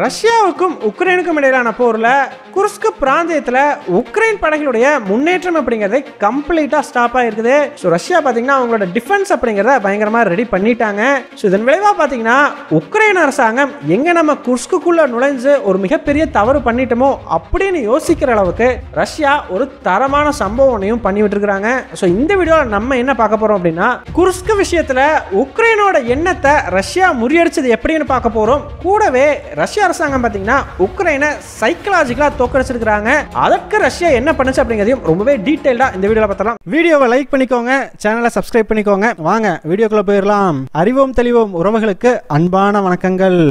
ரஷ்யாவுக்கும் உக்ரைனுக்கும் இடையிலான போர்ல குர்ஸ்க் பிராந்தியத்துல உக்ரைன் படைகளுடைய முன்னேற்றம் அப்படிங்கிறது கம்ப்ளீட்டா ஸ்டாப் ஆயிருக்குது. ரஷ்யா பாத்தீங்கன்னா அவங்களோட டிஃபென்ஸ் அப்படிங்கிறத பயங்கரமா ரெடி பண்ணிட்டாங்க. இதன் விளைவா பாத்தீங்கன்னா உக்ரைன் அரசாங்கம் எங்க நம்ம குர்ஸ்குள்ள நுழைஞ்சு ஒரு மிகப்பெரிய தவறு பண்ணிட்டோமோ அப்படின்னு யோசிக்கிற அளவுக்கு ரஷ்யா ஒரு தரமான சம்பவம் பண்ணிவிட்டு இருக்காங்க. இந்த வீடியோல நம்ம என்ன பார்க்க போறோம் அப்படின்னா குர்ஸ்க் விஷயத்துல உக்ரைனோட எண்ணத்தை ரஷ்யா முறியடிச்சது எப்படின்னு பார்க்க போறோம். கூடவே ரஷ்யா அரசாங்கம் பாத்தீங்கன்னா உக்ரைனை சைக்கலாஜிக்கலா தோக்கடிச்சிருக்காங்க. அதற்கு ரஷ்யா என்ன பண்ணுச்சு அப்படிங்கறதையும் ரொம்பவே டீடைலா இந்த வீடியோல பார்த்தலாம். வீடியோவை லைக் பண்ணிக்கோங்க, சேனலை சப்ஸ்கிரைப் பண்ணிக்கோங்க. வாங்க வீடியோக்குள்ள போயிடலாம். அறிவோம் தெளிவோம் உறவுகளுக்கு அன்பான வணக்கங்கள்.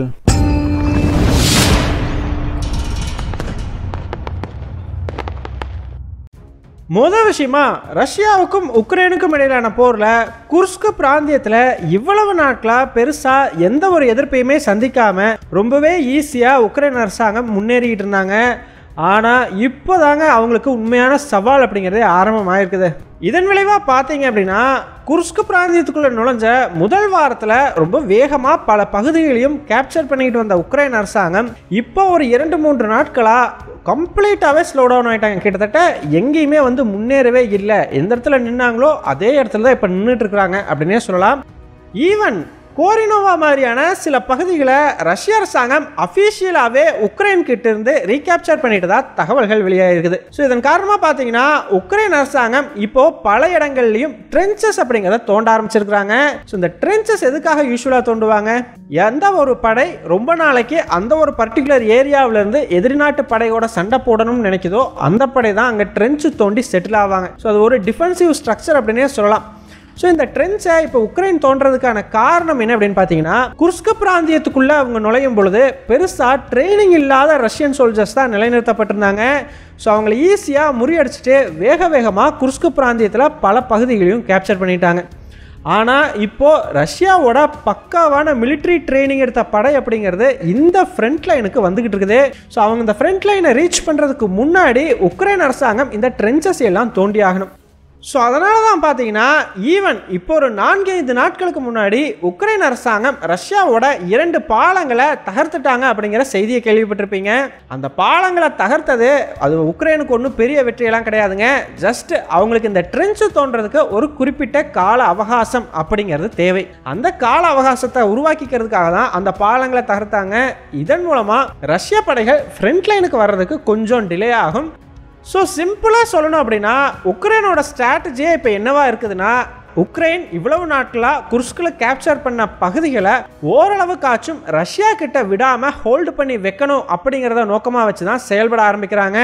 முதல் விஷயமா ரஷ்யாவுக்கும் உக்ரைனுக்கும் இடையிலான போர்ல குர்ஸ்க் பிராந்தியத்துல இவ்வளவு நாட்களா பெருசா எந்த ஒரு எதிர்ப்பையுமே சந்திக்காம ரொம்பவே ஈஸியா உக்ரைன் அரசாங்கம் முன்னேறிட்டு இருந்தாங்க. ஆனா இப்போதாங்க அவங்களுக்கு உண்மையான சவால் அப்படிங்கிறதே ஆரம்பமாயிருக்குது. இதன் விளைவா பார்த்தீங்க அப்படின்னா குர்ஸ்க் பிராந்தியத்துக்குள்ள நுழைஞ்ச முதல் வாரத்துல ரொம்ப வேகமா பல பகுதிகளையும் கேப்சர் பண்ணிட்டு வந்த உக்ரைன் அரசாங்கம் இப்போ ஒரு 2-3 நாட்களா கம்ப்ளீட்டாகவே ஸ்லோ டவுன் ஆகிட்டாங்க. கிட்டத்தட்ட எங்கேயுமே முன்னேறவே இல்லை. எந்த இடத்துல நின்னாங்களோ அதே இடத்துல தான் இப்போ நின்றுட்டு இருக்கிறாங்க அப்படின்னே சொல்லலாம். ஈவன் கோரினோவா மாதிரியான சில பகுதிகளை ரஷ்ய அரசாங்கம் அஃபீஷியலாகவே உக்ரைன் கிட்ட இருந்து ரீகேப்சர் பண்ணிட்டதா தகவல்கள் வெளியாகிருக்குது. இதன் காரணமாக பார்த்தீங்கன்னா உக்ரைன் அரசாங்கம் இப்போ பல இடங்கள்லையும் ட்ரென்ச்சஸ் அப்படிங்கிறத தோண்ட ஆரம்பிச்சிருக்கிறாங்க. இந்த ட்ரென்ச்சஸ் எதுக்காக யூஸ்வலாக தோண்டுவாங்க? எந்த ஒரு படை ரொம்ப நாளைக்கு அந்த ஒரு பர்டிகுலர் ஏரியாவிலேருந்து எதிரி நாட்டு படையோட சண்டை போடணும்னு நினைக்குதோ அந்த படை தான் அங்கே ட்ரென்ச்சு தோண்டி செட்டில் ஆவாங்க. அது ஒரு டிஃபென்சிவ் ஸ்ட்ரக்சர் அப்படின்னே சொல்லலாம். இந்த ட்ரென்ச்சை இப்போ உக்ரைன் தோன்றதுக்கான காரணம் என்ன அப்படின்னு பார்த்தீங்கன்னா குர்ஸ்க் பிராந்தியத்துக்குள்ள அவங்க நுழையும் பொழுது பெருசாக ட்ரைனிங் இல்லாத ரஷ்யன் சோல்ஜர்ஸ் தான் நிலைநிறுத்தப்பட்டிருந்தாங்க. அவங்களை ஈஸியாக முறியடிச்சுட்டு வேகமாக குர்ஸ்க் பிராந்தியத்தில் பல பகுதிகளையும் கேப்சர் பண்ணிட்டாங்க. ஆனால் இப்போ ரஷ்யாவோட பக்காவான மிலிட்ரி ட்ரைனிங் எடுத்த படை அப்படிங்கிறது இந்த ஃப்ரண்ட் லைனுக்கு வந்துகிட்டு இருக்குது. அவங்க இந்த ஃப்ரண்ட் லைனை ரீச் பண்ணுறதுக்கு முன்னாடி உக்ரைன் அரசாங்கம் இந்த ட்ரென்ச்சஸ் எல்லாம் தோண்டி ஆகணும். அதனால தான் பார்த்தீங்கன்னா ஈவன் இப்போ ஒரு 4-5 நாட்களுக்கு முன்னாடி உக்ரைன் அரசாங்கம் ரஷ்யாவோட 2 பாலங்களை தகர்த்துட்டாங்க அப்படிங்கிற செய்தியை கேள்விப்பட்டிருப்பீங்க. அந்த பாலங்களை தகர்த்தது அது உக்ரைனுக்கு ஒன்றும் பெரிய வெற்றியெல்லாம் கிடையாதுங்க. ஜஸ்ட் அவங்களுக்கு இந்த ட்ரென்ச்சு தோன்றதுக்கு ஒரு குறிப்பிட்ட கால அவகாசம் அப்படிங்கிறது தேவை. அந்த கால அவகாசத்தை உருவாக்கிக்கிறதுக்காக தான் அந்த பாலங்களை தகர்த்தாங்க. இதன் மூலமாக ரஷ்ய படைகள் ஃப்ரண்ட் லைனுக்கு வர்றதுக்கு கொஞ்சம் டிலே ஆகும். சிம்பிளாக சொல்லணும் அப்படின்னா உக்ரைனோட ஸ்ட்ராட்டஜியே இப்போ என்னவா இருக்குதுன்னா உக்ரைன் இவ்வளவு நாட்களாக குர்ஸ்கில் கேப்சர் பண்ண பகுதிகளை ஓரளவுக்காச்சும் ரஷ்யா கிட்ட விடாமல் ஹோல்டு பண்ணி வைக்கணும் அப்படிங்கிறத நோக்கமாக வச்சு தான் செயல்பட ஆரம்பிக்கிறாங்க.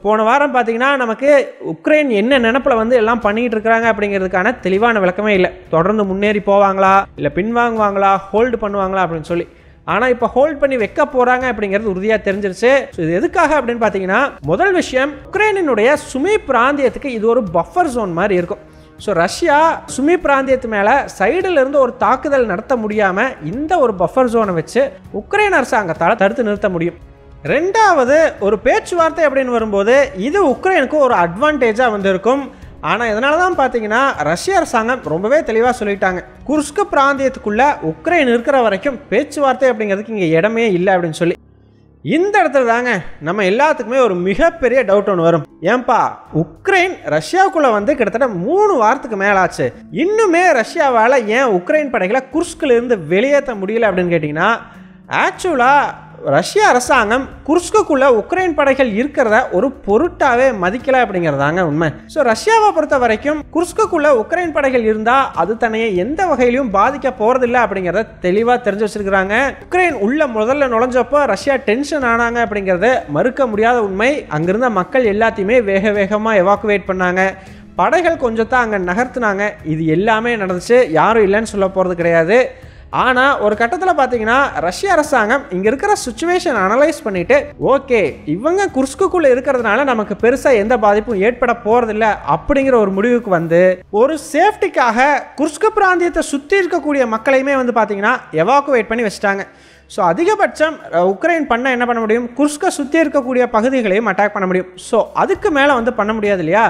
போன வாரம் பார்த்தீங்கன்னா நமக்கு உக்ரைன் என்ன நினப்பில் எல்லாம் பண்ணிகிட்டு இருக்கிறாங்க அப்படிங்கிறதுக்கான தெளிவான விளக்கமே இல்லை. தொடர்ந்து முன்னேறி போவாங்களா இல்லை பின்வாங்குவாங்களா ஹோல்டு பண்ணுவாங்களா அப்படின்னு சொல்லி. ஆனால் இப்போ ஹோல்ட் பண்ணி வைக்க போகிறாங்க அப்படிங்கிறது உறுதியாக தெரிஞ்சிருச்சு. இது எதுக்காக அப்படின்னு பார்த்தீங்கன்னா முதல் விஷயம் உக்ரைனுடைய சுமி பிராந்தியத்துக்கு இது ஒரு பஃபர் ஜோன் மாதிரி இருக்கும். ரஷ்யா சுமி பிராந்தியத்து மேலே சைடில் இருந்து ஒரு தாக்குதல் நடத்த முடியாமல் இந்த ஒரு பஃபர் ஜோனை வச்சு உக்ரைன் அரசாங்கத்தால் தடுத்து நிறுத்த முடியும். ரெண்டாவது ஒரு பேச்சுவார்த்தை அப்படின்னு வரும்போது இது உக்ரைனுக்கு ஒரு அட்வான்டேஜாக இருக்கும். ஆனால் இதனால தான் பார்த்தீங்கன்னா ரஷ்ய அரசாங்கம் ரொம்பவே தெளிவாக சொல்லிட்டாங்க குர்ஸ்க் பிராந்தியத்துக்குள்ள உக்ரைன் இருக்கிற வரைக்கும் பேச்சுவார்த்தை அப்படிங்கிறதுக்கு இங்கே இடமே இல்லை அப்படின்னு சொல்லி. இந்த இடத்துல தாங்க நம்ம எல்லாத்துக்குமே ஒரு மிகப்பெரிய டவுட் ஒன்று வரும். ஏன்பா உக்ரைன் ரஷ்யாவுக்குள்ள கிட்டத்தட்ட 3 வாரத்துக்கு மேலாச்சு, இன்னுமே ரஷ்யாவால் ஏன் உக்ரைன் படைகளை குர்ஸ்கில் இருந்து வெளியேற்ற முடியல அப்படின்னு கேட்டிங்கன்னா ஆக்சுவலாக ரஷ்ய அரசாங்கம் குர்ஸ்குள்ள உக்ரைன் படைகள் இருக்கிறத ஒரு பொருட்டாவே மதிக்கல அப்படிங்கிறதாங்க உண்மை. ரஷ்யாவை பொறுத்த வரைக்கும் குர்ஸ்குள்ள உக்ரைன் படைகள் இருந்தா அது தன்னையை எந்த வகையிலும் பாதிக்க போறதில்லை அப்படிங்கிறத தெளிவா தெரிஞ்சு வச்சிருக்கிறாங்க. உக்ரைன் உள்ள முதல்ல நுழைஞ்சப்போ ரஷ்யா டென்ஷன் ஆனாங்க அப்படிங்கிறது மறுக்க முடியாத உண்மை. அங்கிருந்த மக்கள் எல்லாத்தையுமே வேகமா எவாக்குவேட் பண்ணாங்க. படைகள் கொஞ்சம் தான் அங்கே நகர்த்தினாங்க. இது எல்லாமே நடந்துச்சு, யாரும் இல்லைன்னு சொல்ல போறது கிடையாது. ஆனால் ஒரு கட்டத்தில் பார்த்தீங்கன்னா ரஷ்ய அரசாங்கம் இங்கே இருக்கிற சுச்சுவேஷன் அனலைஸ் பண்ணிட்டு ஓகே இவங்க குர்ஸ்குள்ளே இருக்கிறதுனால நமக்கு பெருசாக எந்த பாதிப்பும் ஏற்பட போகிறதில்ல அப்படிங்கிற ஒரு முடிவுக்கு ஒரு சேஃப்டிக்காக குர்ஸ்க் பிராந்தியத்தை சுற்றி இருக்கக்கூடிய மக்களையுமே பார்த்தீங்கன்னா எவாக்குவேட் பண்ணி வச்சுட்டாங்க. அதிகபட்சம் உக்ரைன் என்ன பண்ண முடியும், குர்ஸ்கை சுற்றி இருக்கக்கூடிய பகுதிகளையும் அட்டாக் பண்ண முடியும். அதுக்கு மேலே பண்ண முடியாது இல்லையா.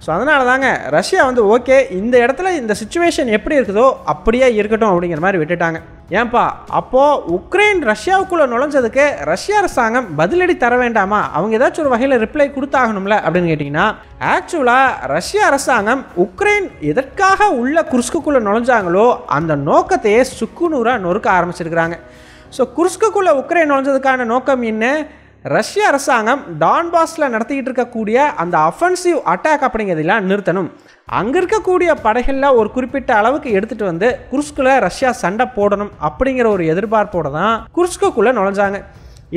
ஸோ அதனால தாங்க ரஷ்யா வந்து ஓகே இந்த இடத்துல இந்த சிச்சுவேஷன் எப்படி இருக்குதோ அப்படியே இருக்கட்டும் அப்படிங்கிற மாதிரி விட்டுட்டாங்க. ஏன்பா அப்போது உக்ரைன் ரஷ்யாவுக்குள்ளே நுழைஞ்சதுக்கு ரஷ்ய அரசாங்கம் பதிலடி தர வேண்டாமா, அவங்க ஏதாச்சும் ஒரு வகையில் ரிப்ளை கொடுத்தாகணும்ல அப்படின்னு கேட்டிங்கன்னா, ஆக்சுவலாக ரஷ்ய அரசாங்கம் உக்ரைன் எதற்காக உள்ள குர்ஸ்குக்குள்ளே நுழைஞ்சாங்களோ அந்த நோக்கத்தையே சுக்குநூறாக நொறுக்க ஆரம்பிச்சிருக்கிறாங்க. ஸோ குர்ஸ்குக்குள்ளே உக்ரைன் நுழைஞ்சதுக்கான நோக்கம் என்ன, ரஷ்ய அரசாங்கம் டான்பாஸில் நடத்திக்கிட்டு இருக்கக்கூடிய அந்த அஃபென்சிவ் அட்டாக் அப்படிங்கிறதெல்லாம் நிறுத்தணும், அங்கே இருக்கக்கூடிய படைகளில் ஒரு குறிப்பிட்ட அளவுக்கு எடுத்துகிட்டு வந்து குர்ஸ்கில் ரஷ்யா சண்டை போடணும் அப்படிங்கிற ஒரு எதிர்பார்ப்போடு தான் குர்ஸ்குக்குள்ளே நுழைஞ்சாங்க.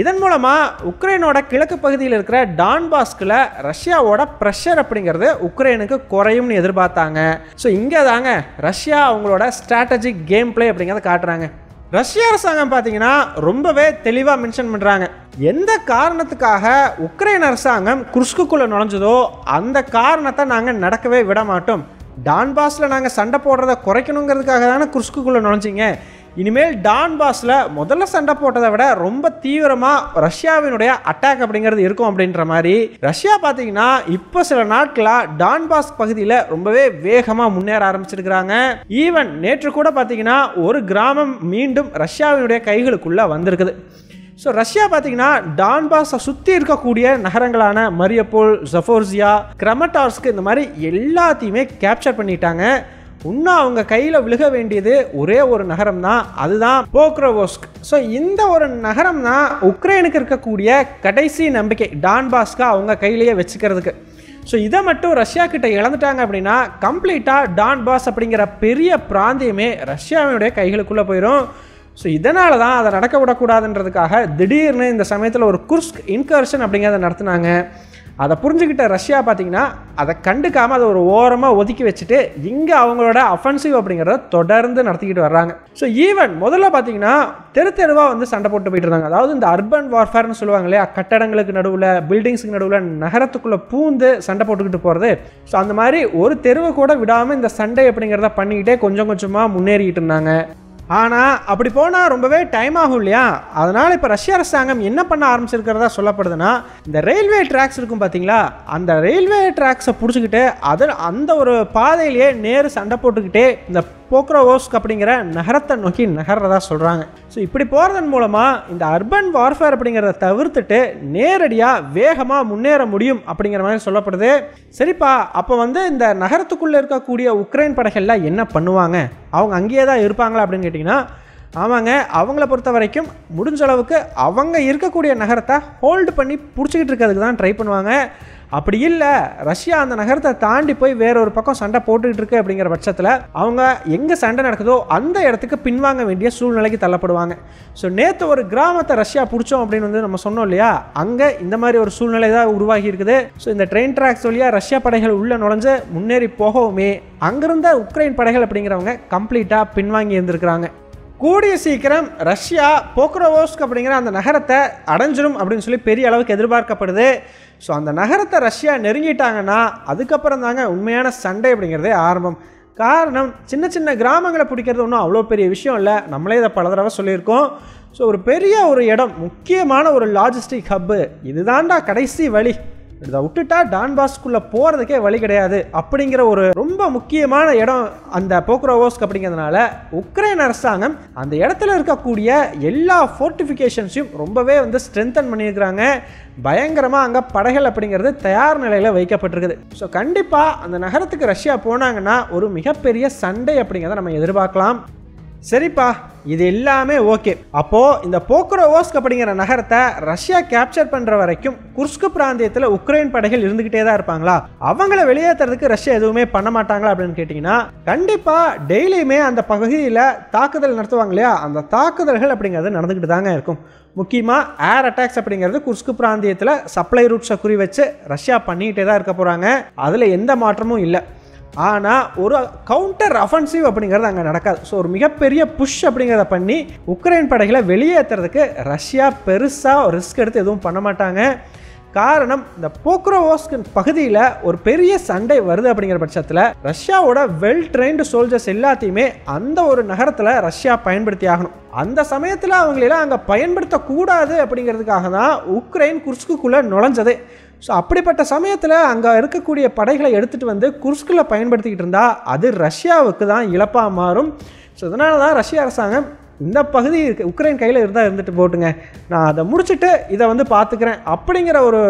இதன் மூலமாக உக்ரைனோட கிழக்கு பகுதியில் இருக்கிற டான்பாஸ்கில் ரஷ்யாவோட ப்ரெஷர் அப்படிங்கிறது உக்ரைனுக்கு குறையும்னு எதிர்பார்த்தாங்க. ஸோ இங்கே தாங்க ரஷ்யா அவங்களோட ஸ்ட்ராட்டஜிக் கேம் பிளே அப்படிங்கிறத காட்டுறாங்க. ரஷ்ய அரசாங்கம் பார்த்தீங்கன்னா ரொம்பவே தெளிவாக மென்ஷன் பண்ணுறாங்க, எந்த காரணத்துக்காக உக்ரைன் அரசாங்கம் குர்ஸ்குக்குள்ளே நுழைஞ்சதோ அந்த காரணத்தை நாங்கள் நடக்கவே விட மாட்டோம். டான்பாஸில் நாங்கள் சண்டை போடுறதை குறைக்கணுங்கிறதுக்காக தானே குர்ஸ்குக்குள்ளே நுழைஞ்சிங்க, இனிமேல் டான்பாஸில் முதல்ல சண்டை போட்டதை விட ரொம்ப தீவிரமாக ரஷ்யாவினுடைய அட்டாக் அப்படிங்கிறது இருக்கும் அப்படின்ற மாதிரி ரஷ்யா பார்த்தீங்கன்னா இப்போ சில நாட்களாக டான்பாஸ் பகுதியில் ரொம்பவே வேகமாக முன்னேற ஆரம்பிச்சிருக்கிறாங்க. ஈவன் நேற்று கூட பார்த்தீங்கன்னா ஒரு கிராமம் மீண்டும் ரஷ்யாவினுடைய கைகளுக்குள்ளே வந்திருக்குது. ஸோ ரஷ்யா பார்த்தீங்கன்னா டான்பாஸை சுற்றி இருக்கக்கூடிய நகரங்களான மரியப்போல், ஜஃபோர்சியா, கிரமட்டார்ஸ்க் இந்த மாதிரி எல்லாத்தையுமே கேப்சர் பண்ணிட்டாங்க. இன்னும் அவங்க கையில் விழுக வேண்டியது ஒரே ஒரு நகரம் தான், அதுதான் போக்ரோவோஸ்க். ஸோ இந்த ஒரு நகரம் தான் உக்ரைனுக்கு இருக்கக்கூடிய கடைசி நம்பிக்கை டான்பாஸ்க்கு அவங்க கையிலேயே வச்சுக்கிறதுக்கு. ஸோ இதை மட்டும் ரஷ்யா கிட்ட இழந்துட்டாங்க அப்படின்னா கம்ப்ளீட்டாக டான்பாஸ் அப்படிங்கிற பெரிய பிராந்தியமே ரஷ்யாவினுடைய கைகளுக்குள்ளே போயிடும். ஸோ இதனால தான் அதை நடக்க விடக்கூடாதுன்றதுக்காக திடீர்னு இந்த சமயத்தில் ஒரு குர்ஸ்க் இன்கர்ஷன் அப்படிங்கிறத நடத்தினாங்க. அதை புரிஞ்சுக்கிட்ட ரஷ்யா பார்த்தீங்கன்னா அதை கண்டுக்காமல் அதை ஒரு ஓரமாக ஒதுக்கி வச்சுட்டு இங்கே அவங்களோட அஃபென்சிவ் அப்படிங்கிறத தொடர்ந்து நடத்திக்கிட்டு வர்றாங்க. ஸோ ஈவன் முதல்ல பார்த்தீங்கன்னா தெருவாக வந்து சண்டை போட்டு போயிட்டு இருந்தாங்க. அதாவது இந்த அர்பன் வார்ஃபேர்னு சொல்லுவாங்க இல்லையா, கட்டடங்களுக்கு நடுவில், பில்டிங்ஸுக்கு நடுவில், நகரத்துக்குள்ளே பூந்து சண்டை போட்டுக்கிட்டு போகிறது. ஸோ அந்த மாதிரி ஒரு தெருவை கூட விடாமல் இந்த சண்டை அப்படிங்கிறத பண்ணிக்கிட்டே கொஞ்சம் கொஞ்சமாக முன்னேறிக்கிட்டு இருந்தாங்க. ஆனால் அப்படி போனால் ரொம்பவே டைம் ஆகும் இல்லையா, அதனால் இப்போ ரஷ்ய அரசாங்கம் என்ன பண்ண ஆரம்பிச்சிருக்கிறதா சொல்லப்படுதுன்னா, இந்த ரயில்வே ட்ராக்ஸ் இருக்கும் பார்த்தீங்களா, அந்த ரயில்வே ட்ராக்ஸை பிடிச்சிக்கிட்டு அந்த ஒரு பாதையிலேயே நேரு சண்டை போட்டுக்கிட்டே இந்த போக்ரோவோஸ்க் அப்படிங்கிற நகரத்தை நோக்கி நகர்றதா சொல்கிறாங்க. ஸோ இப்படி போகிறதன் மூலமாக இந்த அர்பன் வார்ஃபேர் அப்படிங்கிறத தவிர்த்துட்டு நேரடியாக வேகமாக முன்னேற முடியும் அப்படிங்கிற மாதிரி சொல்லப்படுது. சரிப்பா, அப்போ வந்து இந்த நகரத்துக்குள்ளே இருக்கக்கூடிய உக்ரைன் படைகள்லாம் என்ன பண்ணுவாங்க, அவங்க அங்கேயே தான் இருப்பாங்களா அப்படின்னு கேட்டிங்கன்னா, ஆமாங்க, அவங்கள பொறுத்த வரைக்கும் முடிஞ்ச அளவுக்கு அவங்க இருக்கக்கூடிய நகரத்தை ஹோல்டு பண்ணி பிடிச்சிக்கிட்டு இருக்கிறதுக்கு தான் ட்ரை பண்ணுவாங்க. அப்படி இல்லை ரஷ்யா அந்த நகரத்தை தாண்டி போய் வேற ஒரு பக்கம் சண்டை போட்டுக்கிட்டு இருக்கு அப்படிங்கிற பட்சத்தில் அவங்க எங்கே சண்டை நடக்குதோ அந்த இடத்துக்கு பின்வாங்க வேண்டிய சூழ்நிலைக்கு தள்ளப்படுவாங்க. ஸோ நேற்று ஒரு கிராமத்தை ரஷ்யா பிடிச்சோம் அப்படின்னு வந்து நம்ம சொன்னோம் இல்லையா, அங்கே இந்த மாதிரி ஒரு சூழ்நிலை தான் உருவாகி இருக்குது. ஸோ இந்த ட்ரெயின் ட்ராக்ஸ் வழியாக ரஷ்யா படைகள் உள்ளே நுழைஞ்சு முன்னேறி போகவுமே அங்கிருந்த உக்ரைன் படைகள் அப்படிங்கிறவங்க கம்ப்ளீட்டாக பின்வாங்கி இருந்திருக்கிறாங்க. கூடிய சீக்கிரம் ரஷ்யா போக்ரோவோஸ்க் அப்படிங்கிற அந்த நகரத்தை அடைஞ்சிடும் அப்படின்னு சொல்லி பெரிய அளவுக்கு எதிர்பார்க்கப்படுது. ஸோ அந்த நகரத்தை ரஷ்யா நெருங்கிட்டாங்கன்னா அதுக்கப்புறம் தாங்க உண்மையான சண்டை அப்படிங்கிறதே ஆரம்பம். காரணம், சின்ன சின்ன கிராமங்களை பிடிக்கிறது ஒன்றும் அவ்வளோ பெரிய விஷயம் இல்லை, நம்மளே இதை பல தடவை சொல்லியிருக்கோம். ஸோ ஒரு பெரிய ஒரு இடம், முக்கியமான ஒரு லாஜிஸ்டிக் ஹப்பு, இதுதான்டா கடைசி வழி, இதை விட்டுட்டா டான்பாஸ்குள்ளே போகிறதுக்கே வழி கிடையாது அப்படிங்கிற ஒரு ரொம்ப முக்கியமான இடம் அந்த போக்ரோவோஸ்க் அப்படிங்கிறதுனால உக்ரைன் அரசாங்கம் அந்த இடத்துல இருக்கக்கூடிய எல்லா ஃபோர்ட்டிஃபிகேஷன்ஸையும் ரொம்பவே வந்து ஸ்ட்ரென்தன் பண்ணியிருக்கிறாங்க. பயங்கரமாக அங்கே படைகள் அப்படிங்கிறது தயார் நிலையில் வைக்கப்பட்டிருக்குது. ஸோ கண்டிப்பாக அந்த நகரத்துக்கு ரஷ்யா போனாங்கன்னா ஒரு மிகப்பெரிய சண்டை அப்படிங்கிறத நம்ம எதிர்பார்க்கலாம். சரிப்பா, இது எல்லாமே ஓகே. அப்போது இந்த போக்ரோவோஸ்க் அப்படிங்கிற நகரத்தை ரஷ்யா கேப்சர் பண்ணுற வரைக்கும் குர்ஸ்க் பிராந்தியத்தில் உக்ரைன் படைகள் இருந்துக்கிட்டே தான் இருப்பாங்களா, அவங்கள வெளியேற்றுறதுக்கு ரஷ்யா எதுவுமே பண்ண மாட்டாங்களா அப்படின்னு கேட்டிங்கன்னா, கண்டிப்பாக டெய்லியுமே அந்த பகுதியில் தாக்குதல் நடத்துவாங்க இல்லையா, அந்த தாக்குதல்கள் அப்படிங்கிறது நடந்துக்கிட்டு தாங்க இருக்கும். முக்கியமாக ஏர் அட்டாக்ஸ் அப்படிங்கிறது குர்ஸ்க் பிராந்தியத்தில் சப்ளை ரூட்ஸை குறி வச்சு ரஷ்யா பண்ணிக்கிட்டே தான் இருக்க போகிறாங்க, அதில் எந்த மாற்றமும் இல்லை. ஆனால் ஒரு கவுண்டர் அஃபென்சிவ் அப்படிங்கிறது அங்கே நடக்காது. ஸோ ஒரு மிகப்பெரிய புஷ் அப்படிங்கிறத பண்ணி உக்ரைன் படைகளை வெளியேற்றுறதுக்கு ரஷ்யா பெருசாக ரிஸ்க் எடுத்து எதுவும் பண்ண மாட்டாங்க. காரணம், இந்த போக்ரோவோஸ்க் பகுதியில் ஒரு பெரிய சண்டை வருது அப்படிங்கிற பட்சத்தில் ரஷ்யாவோட வெல் ட்ரெயின்டு சோல்ஜர்ஸ் எல்லாத்தையுமே அந்த ஒரு நகரத்தில் ரஷ்யா பயன்படுத்தி ஆகணும். அந்த சமயத்தில் அவங்களெல்லாம் அங்கே பயன்படுத்தக்கூடாது அப்படிங்கிறதுக்காக தான் உக்ரைன் குர்ஸ்குக்குள்ளே நுழைஞ்சது. ஸோ அப்படிப்பட்ட சமயத்தில் அங்கே இருக்கக்கூடிய படைகளை எடுத்துகிட்டு வந்து குர்ஸ்கில் பயன்படுத்திக்கிட்டு இருந்தால் அது ரஷ்யாவுக்கு தான் இழப்பாக மாறும். ஸோ இதனால தான் ரஷ்ய அரசாங்கம் இந்த பகுதி உக்ரைன் கையில் இருந்துட்டு போட்டுங்க, நான் அதை முடிச்சுட்டு இதை வந்து பார்த்துக்கிறேன் அப்படிங்கிற ஒரு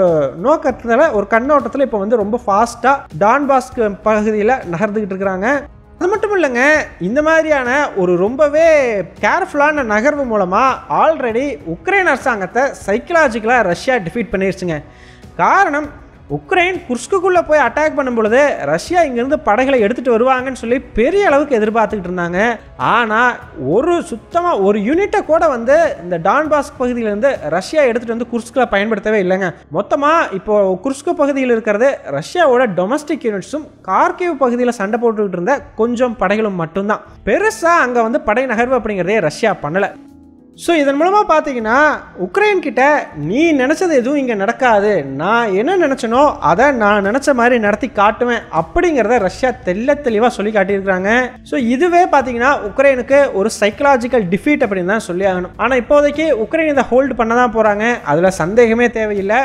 நோக்கத்தில் ஒரு கண்ணோட்டத்தில் இப்போ வந்து ரொம்ப ஃபாஸ்ட்டாக டான்பாஸ்க் பகுதியில் நகர்ந்துக்கிட்டு இருக்கிறாங்க. அது மட்டும் இல்லைங்க, இந்த மாதிரியான ஒரு ரொம்பவே கேர்ஃபுல்லான நகர்வு மூலமாக ஆல்ரெடி உக்ரைன் அரசாங்கத்தை சைக்கலாஜிக்கலாக ரஷ்யா டிஃபீட் பண்ணிருச்சுங்க. காரணம், உக்ரைன் குர்ஸ்குக்குள்ளே போய் அட்டாக் பண்ணும் பொழுது ரஷ்யா இங்கேருந்து படைகளை எடுத்துகிட்டு வருவாங்கன்னு சொல்லி பெரிய அளவுக்கு எதிர்பார்த்துக்கிட்டு இருந்தாங்க. ஆனால் ஒரு யூனிட்டை கூட வந்து இந்த டான்பாஸ்க் பகுதியிலேருந்து ரஷ்யா எடுத்துகிட்டு வந்து குர்ஸ்கில் பயன்படுத்தவே இல்லைங்க. மொத்தமாக இப்போது குர்ஸ்கு பகுதியில் இருக்கிறது ரஷ்யாவோட டொமஸ்டிக் யூனிட்ஸும் கார்கிவ் பகுதியில் சண்டை போட்டுக்கிட்டு இருந்த கொஞ்சம் படைகளும் மட்டும்தான். பெருசாக அங்கே வந்து படை நகர்வு அப்படிங்கிறதே ரஷ்யா பண்ணலை. ஸோ இதன் மூலமாக பார்த்தீங்கன்னா உக்ரைன் கிட்ட நீ நினச்சது எதுவும் இங்கே நடக்காது, நான் என்ன நினச்சனோ அதை நான் நினச்ச மாதிரி நடத்தி காட்டுவேன் அப்படிங்கிறத ரஷ்யா தெளிவாக சொல்லி காட்டியிருக்கிறாங்க. ஸோ இதுவே பார்த்தீங்கன்னா உக்ரைனுக்கு ஒரு சைக்கலாஜிக்கல் டிஃபீட் அப்படின்னு தான் சொல்லி ஆகணும். ஆனால் இப்போதைக்கு உக்ரைன் இதை ஹோல்டு பண்ண தான் போகிறாங்க, அதில் சந்தேகமே தேவையில்லை.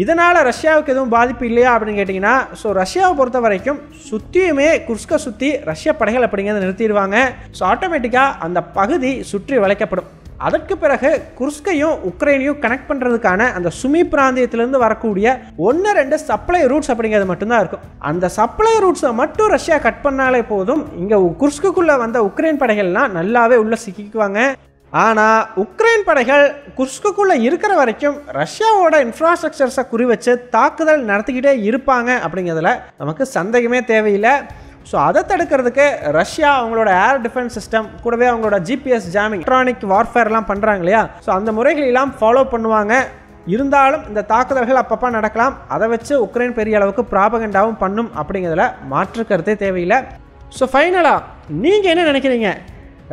இதனால் ரஷ்யாவுக்கு எதுவும் பாதிப்பு இல்லையா அப்படின்னு கேட்டிங்கன்னா, ஸோ ரஷ்யாவை பொறுத்த வரைக்கும் சுற்றியுமே குர்ஸ்கை சுற்றி ரஷ்ய படைகள் அப்படிங்கிறத நிறுத்திடுவாங்க. ஸோ ஆட்டோமேட்டிக்காக அந்த பகுதி சுற்றி வளைக்கப்படும். அதற்கு பிறகு குர்ஸ்கையும் உக்ரைனையும் கனெக்ட் பண்ணுறதுக்கான அந்த சுமி பிராந்தியத்திலேருந்து வரக்கூடிய 1-2 சப்ளை ரூட்ஸ் அப்படிங்கிறது மட்டும்தான் இருக்கும். அந்த சப்ளை ரூட்ஸை மட்டும் ரஷ்யா கட் பண்ணாலே போதும், இங்கே குர்ஸ்குக்குள்ளே வந்த உக்ரைன் படைகள்லாம் நல்லாவே உள்ளே சிக்கிக்குவாங்க. ஆனால் உக்ரைன் படைகள் குர்ஸ்குக்குள்ளே இருக்கிற வரைக்கும் ரஷ்யாவோட இன்ஃப்ராஸ்ட்ரக்சர்ஸை குறி வச்சு தாக்குதல் நடத்திக்கிட்டே இருப்பாங்க அப்படிங்கிறதுல நமக்கு சந்தேகமே தேவையில்லை. ஸோ அதை தடுக்கிறதுக்கு ரஷ்யா அவங்களோட ஏர் டிஃபென்ஸ் சிஸ்டம் கூடவே அவங்களோட ஜிபிஎஸ் ஜாமிங் எலக்ட்ரானிக் வார்ஃபேர்லாம் பண்ணுறாங்க இல்லையா, ஸோ அந்த முறைகளெல்லாம் ஃபாலோ பண்ணுவாங்க. இருந்தாலும் இந்த தாக்குதல்கள் அப்பப்போ நடக்கலாம், அதை வச்சு உக்ரைன் பெரிய அளவுக்கு ப்ராபகண்டாவும் பண்ணும் அப்படிங்கிறதுல மாற்று கருத்தே தேவையில்லை. ஸோ ஃபைனலாக நீங்கள் என்ன நினைக்கிறீங்க?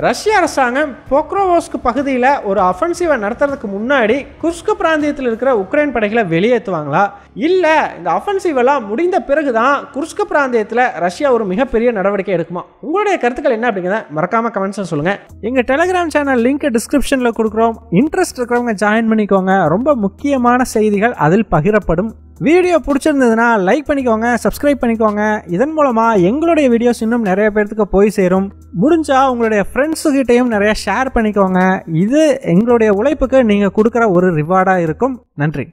ரஷ்ய அரசாங்கம் போக்ரோவோஸ்க் பகுதியில் ஒரு அஃபென்சிவை நடத்துறதுக்கு முன்னாடி குர்ஸ்கு பிராந்தியத்தில் இருக்கிற உக்ரைன் படைகளை வெளியேற்றுவாங்களா, இல்லை இந்த அஃபென்சிவெல்லாம் முடிந்த பிறகு தான் குர்ஸ்கு பிராந்தியத்தில் ரஷ்யா ஒரு மிகப்பெரிய நடவடிக்கை எடுக்குமா? உங்களுடைய கருத்துக்கள் என்ன அப்படிங்கிறத மறக்காமல் கமெண்ட்ஸில் சொல்லுங்கள். எங்கள் டெலிகிராம் சேனல் லிங்க் டிஸ்கிரிப்ஷனில் கொடுக்குறோம், இன்ட்ரெஸ்ட் இருக்கிறவங்க ஜாயின் பண்ணிக்கோங்க. ரொம்ப முக்கியமான செய்திகள் அதில் பகிரப்படும். வீடியோ பிடிச்சிருந்ததுன்னா லைக் பண்ணிக்கோங்க, சப்ஸ்கிரைப் பண்ணிக்கோங்க. இதன் மூலமாக எங்களுடைய வீடியோஸ் இன்னும் நிறைய பேர்த்துக்கு போய் சேரும். முடிஞ்சால் உங்களுடைய ஃப்ரெண்ட்ஸுக்கிட்டையும் நிறைய ஷேர் பண்ணிக்கோங்க. இது எங்களுடைய உழைப்புக்கு நீங்கள் கொடுக்குற ஒரு ரிவார்டாக இருக்கும். நன்றி.